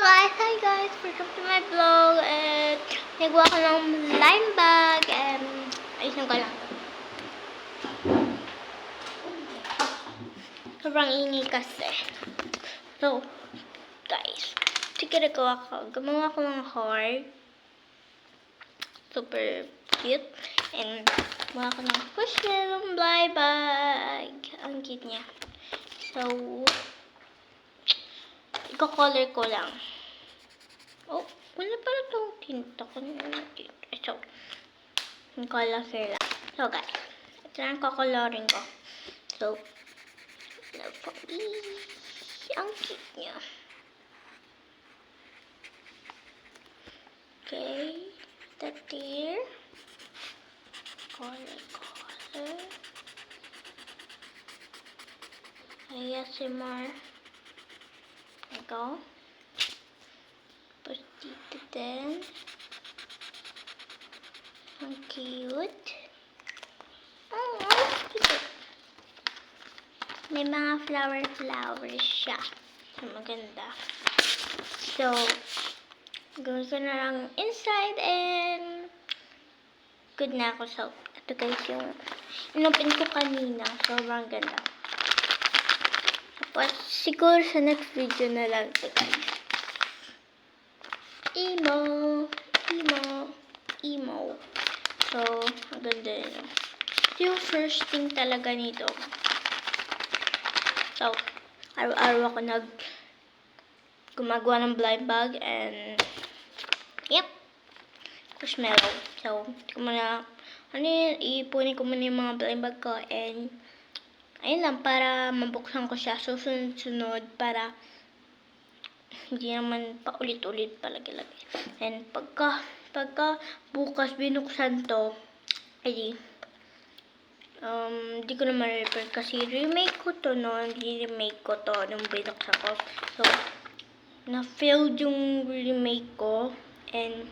Hi guys! Welcome to my vlog and nagawa ko ng lime bag and ayusin ko lang. Sobrang init kasi. So, guys, sige gumawa ko ng heart. Super cute. And gumawa ko ng pushmelon lime bag. Ang cute niya. So, iko-color ko lang. Oh, wala pala itong tinta ko. So, color lang. So, guys, ito na ang kakolorin ko. So, ang cute niya. Okay, that here. Color. ASMR. There you go. Tapos dito din. Ang cute. Oh, cute. May mga flower siya. So, maganda. So, gawin ko na lang inside and good na ako. So, ito guys yung inopen ko kanina. Sobrang ganda. Tapos, siguro sa next video na lang ito guys. Emo. So, ang ganda yun. Ito yung first thing talaga nito. So, araw-araw ako gumagawa ng blind bag and yep, pushmelon. So, iipunin ko muna yung mga blind bag ko and ayun lang, para mabuksan ko siya susunod para hindi naman paulit-ulit palagi-lagi. And pagka bukas binuksan to, ay di ko na ma-repair kasi remake ko to nung binuksan ko. So, na-failed yung remake ko. And,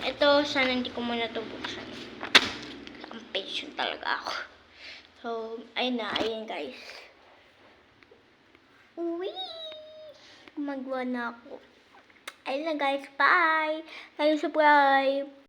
ito, sana hindi ko muna ito buksan. Ang patient talaga ako. So, ayun guys. Uwi! Gumagawa na ako. Ayun na guys, bye! Like, subscribe!